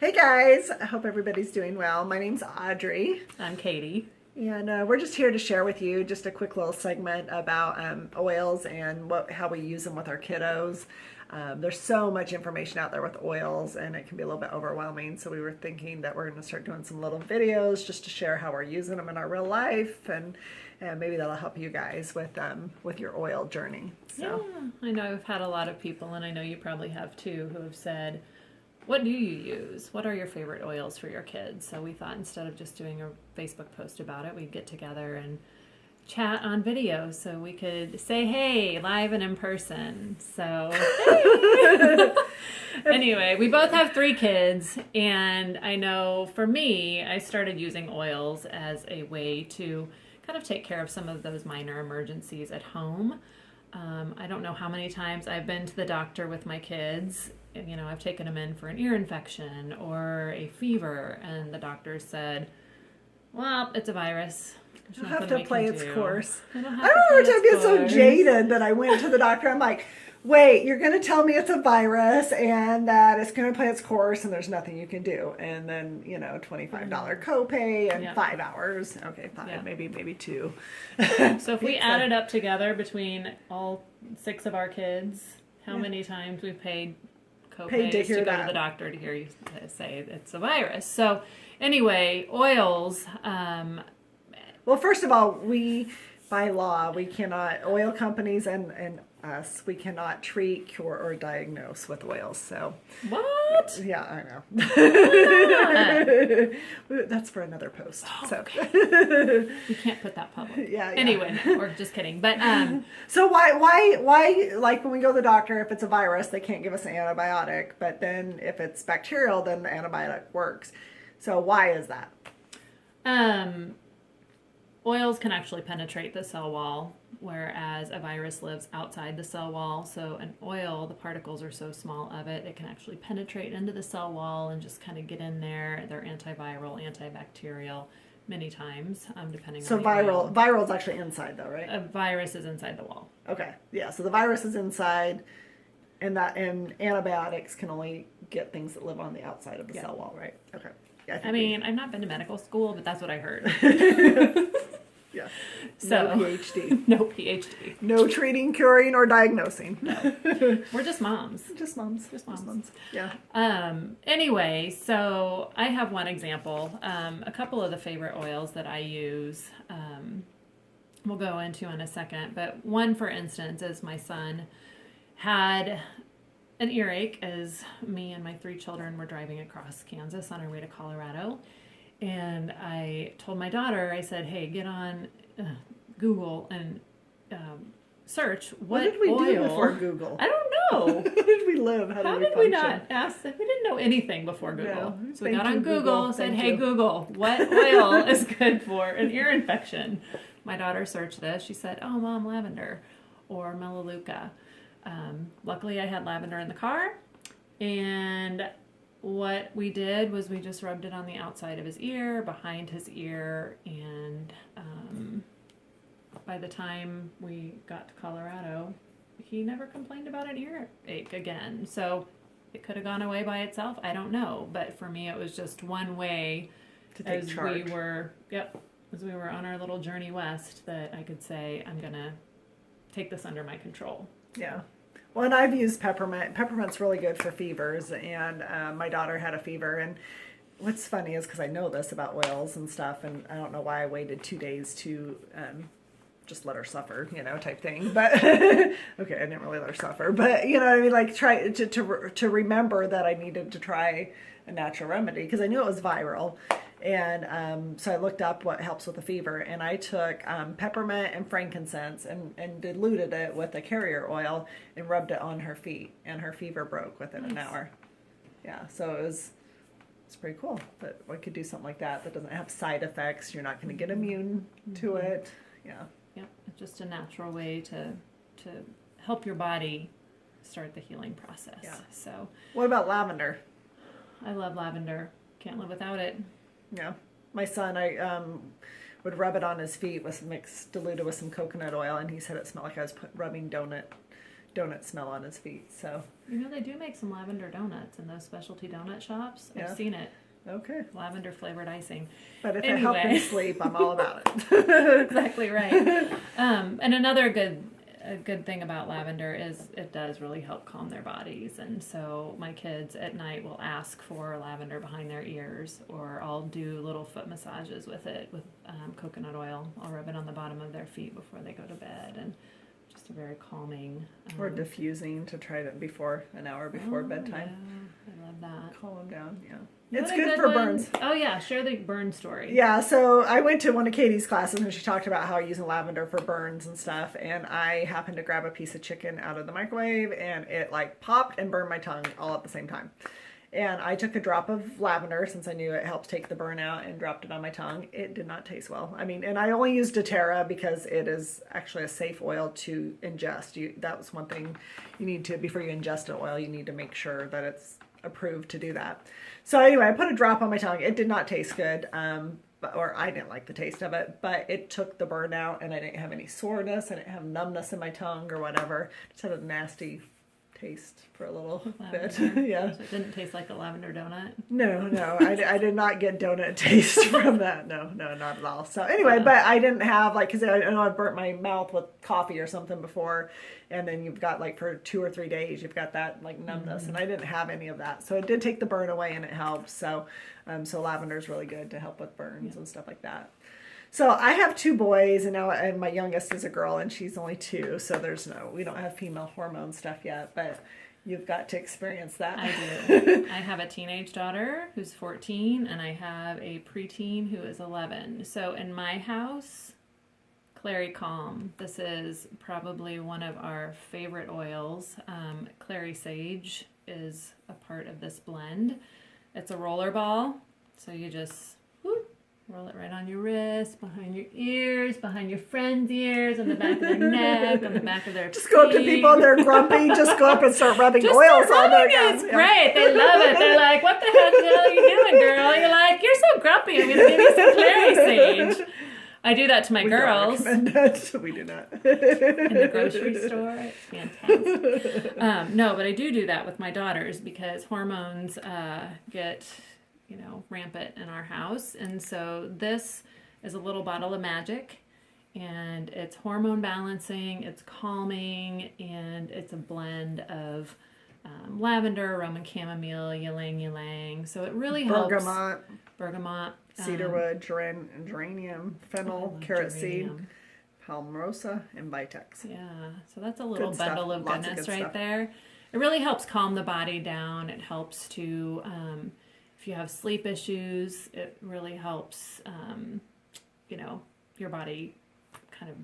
Hey guys, I hope everybody's doing well. My name's Audrey, I'm Katie. and we're just here to share with you just a quick little segment about oils and how we use them with our kiddos. There's so much information out there with oils, and it can be a little bit overwhelming. So we were thinking that we're going to start doing some little videos just to share how we're using them in our real life, and maybe that'll help you guys with your oil journey. So. Yeah, I know I've had a lot of people, and I know you probably have too, who have said, what do you use? What are your favorite oils for your kids? So we thought instead of just doing a Facebook post about it, we'd get together and chat on video so we could say hey live and in person. So hey. Anyway, we both have 3 kids, and I know for me, I started using oils as a way to kind of take care of some of those minor emergencies at home. I don't know how many times I've been to the doctor with my kids. You know, I've taken them in for an ear infection or a fever, and the doctor said, well, it's a virus. It'll have to play its course. I Remember being so jaded that I went to the doctor. I'm like, wait, you're going to tell me it's a virus and that it's going to play its course and there's nothing you can do. And then, $25 copay and 5 hours. Okay, 5, maybe 2. So if we add it up together between all 6 of our kids, how many times we've paid copays to go to the doctor to hear you say it's a virus. So anyway, oils. Well, first of all, by law, we cannot, oil companies and us, we cannot treat, cure, or diagnose with oils. So what? Yeah, I know. That's for another post. Oh, so okay. We can't put that public. Yeah. Anyway, no, we're just kidding. But so why like when we go to the doctor, if it's a virus, they can't give us an antibiotic, but then if it's bacterial, then the antibiotic works. So why is that? Oils can actually penetrate the cell wall, whereas a virus lives outside the cell wall. So an oil, the particles are so small of it, it can actually penetrate into the cell wall and just kind of get in there. They're antiviral, antibacterial many times, depending on the oil. Viral is actually inside though, right? A virus is inside the wall. Okay. Yeah, so the virus is inside, and antibiotics can only get things that live on the outside of the cell wall, right? Okay. Yeah, I've not been to medical school, but that's what I heard. Yeah. So, no PhD. No PhD. No treating, curing, or diagnosing. No. We're just moms. Just moms. Yeah. Anyway, so I have one example. A couple of the favorite oils that I use, we'll go into in a second. But one, for instance, is my son had an earache as me and my 3 children were driving across Kansas on our way to Colorado. And I told my daughter, I said, hey, get on Google and search what did we oil. Do before Google? I don't know. How did we live? How did we not ask? We didn't know anything before Google. No. So we got on Google and said, hey, Google, what oil is good for an ear infection? My daughter searched this. She said, oh, Mom, lavender or melaleuca. Luckily, I had lavender in the car, and what we did was we just rubbed it on the outside of his ear, behind his ear, and by the time we got to Colorado, he never complained about an earache again. So it could have gone away by itself. I don't know, but for me, it was just one way to take charge. As we were on our little journey west, that I could say, I'm gonna take this under my control. Yeah. Well, and I've used peppermint. Peppermint's really good for fevers, and my daughter had a fever. And what's funny is because I know this about oils and stuff, and I don't know why I waited 2 days to just let her suffer, type thing. But okay, I didn't really let her suffer, but you know what I mean, like try to remember that I needed to try a natural remedy because I knew it was viral. And so I looked up what helps with a fever, and I took peppermint and frankincense and diluted it with a carrier oil and rubbed it on her feet, and her fever broke within an hour. Yeah, so it's pretty cool that we could do something like that doesn't have side effects. You're not going to get immune to it. Yeah. Yep, it's just a natural way to help your body start the healing process. Yeah. So. What about lavender? I love lavender. Can't live without it. Yeah, my son, I would rub it on his feet diluted with some coconut oil, and he said it smelled like I was rubbing donut donut smell on his feet. So You know, they do make some lavender donuts in those specialty donut shops. Yeah. I've seen it. okay, Lavender flavored icing. but if it helps him Anyway. sleep, I'm all about it. Exactly right. And another good thing about lavender is it does really help calm their bodies. And so my kids at night will ask for lavender behind their ears, or I'll do little foot massages with it with coconut oil. I'll rub it on the bottom of their feet before they go to bed, and just a very calming. Or diffusing to try to an hour before bedtime. Yeah, I love that. Calm them down. Yeah, You it's want a good for one? burns. Oh yeah, share the burn story. Yeah, so I went to one of Katie's classes and she talked about how using lavender for burns and stuff, and I happened to grab a piece of chicken out of the microwave and it like popped and burned my tongue all at the same time. And I took a drop of lavender, since I knew it helps take the burn out, and dropped it on my tongue. It did not taste well. I mean, and I only used doTERRA because it is actually a safe oil to ingest. That was one thing you need to, before you ingest an oil, you need to make sure that it's approved to do that. So anyway, I put a drop on my tongue. It did not taste good, or I didn't like the taste of it, but it took the burn out, and I didn't have any soreness. I didn't have numbness in my tongue or whatever. Just had a nasty taste for a little bit. Yeah. So it didn't taste like a lavender donut. No, I did not get donut taste from that. No, not at all. So anyway, but I didn't have because I know I burnt my mouth with coffee or something before, and then you've got like for 2 or 3 days you've got that like numbness, and I didn't have any of that. So it did take the burn away and it helps. So lavender is really good to help with burns and stuff like that. So I have 2 boys, and my youngest is a girl, and she's only 2. So we don't have female hormone stuff yet, but you've got to experience that. I do. I have a teenage daughter who's 14, and I have a preteen who is 11. So in my house, Clary Calm. This is probably one of our favorite oils. Clary Sage is a part of this blend. It's a roller ball, so you just roll it right on your wrist, behind your ears, behind your friend's ears, on the back of their neck, on the back of their Just go up to people, they're grumpy, just go up and start rubbing oils on their It's great. They love it. They're like, what the hell are you doing, girl? You're like, you're so grumpy. I'm going to give you some Clary Sage. I do that to my girls. We do not. In the grocery store. It's fantastic. No, but I do that with my daughters because hormones get rampant in our house. And so this is a little bottle of magic, and it's hormone balancing, it's calming, and it's a blend of lavender, Roman chamomile, ylang ylang. So it really helps. Bergamot. Cedarwood, geranium, fennel, carrot seed, palmarosa, and vitex. Yeah, so that's a little Good bundle stuff. of Lots of goodness good right stuff. there. It really helps calm the body down. It helps to, if you have sleep issues, it really helps, your body kind of,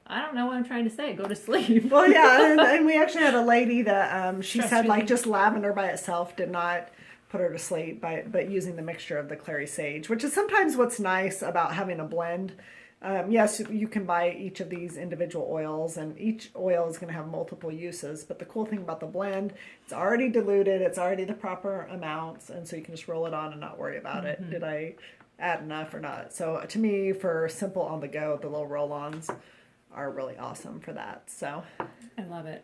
I don't know what I'm trying to say, go to sleep. Well, yeah, and we actually had a lady that she Stress said relief. just lavender by itself did not put her to sleep, but using the mixture of the Clary Sage, which is sometimes what's nice about having a blend. Yes, you can buy each of these individual oils, and each oil is going to have multiple uses. But the cool thing about the blend, it's already diluted, it's already the proper amounts, and so you can just roll it on and not worry about it. Did I add enough or not? So to me, for simple on the go, the little roll-ons are really awesome for that. So I love it.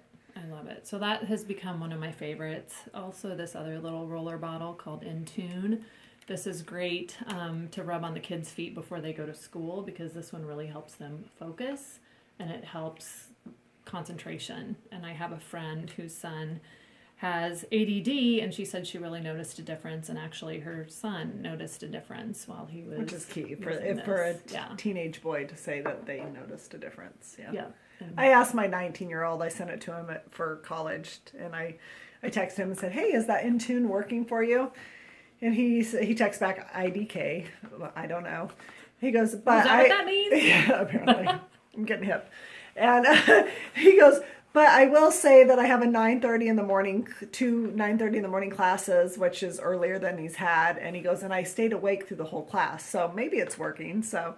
So that has become one of my favorites. Also, this other little roller bottle called In Tune. This is great to rub on the kids' feet before they go to school because this one really helps them focus and it helps concentration. And I have a friend whose son has ADD, and she said she really noticed a difference, and actually her son noticed a difference while he was which is key for using a teenage boy to say that they noticed a difference. Yeah. I asked my 19-year-old, I sent it to him for college, and I texted him and said, hey, is that In Tune working for you? And he texts back, IDK. I don't know. He goes, but Is that what that means? Yeah, apparently. I'm getting hip. And he goes, but I will say that I have a 9:30 in the morning, 9:30 in the morning classes, which is earlier than he's had. And he goes, and I stayed awake through the whole class. So maybe it's working. So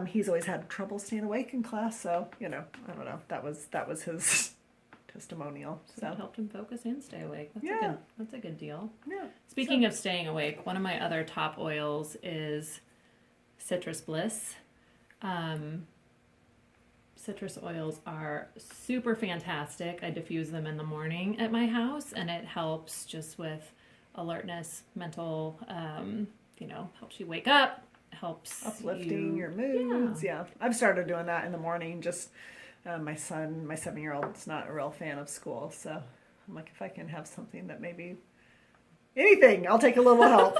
he's always had trouble staying awake in class. So, I don't know. That was his testimonial. So it helped him focus and stay awake. That's a good deal. Yeah. Speaking of staying awake, one of my other top oils is Citrus Bliss. citrus oils are super fantastic. I diffuse them in the morning at my house, and it helps just with alertness, mental, helps you wake up, helps Uplifting your moods. Yeah. I've started doing that in the morning. Just my son, my 7-year-old, is not a real fan of school. So I'm like, if I can have something that maybe anything, I'll take a little help,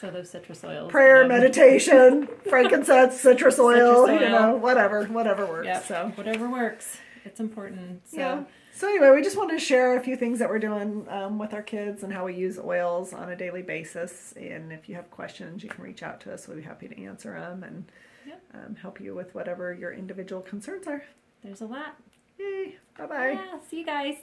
So those citrus oils. Prayer, meditation, frankincense, citrus oil, Citrus oil. whatever works. Yep, So whatever works. It's important. So. yeah. So anyway, we just wanted to share a few things that we're doing with our kids and how we use oils on a daily basis. And if you have questions, you can reach out to us. We'll be happy to answer them and help you with whatever your individual concerns are. There's a lot. Yay. Bye-bye. Yeah, see you guys.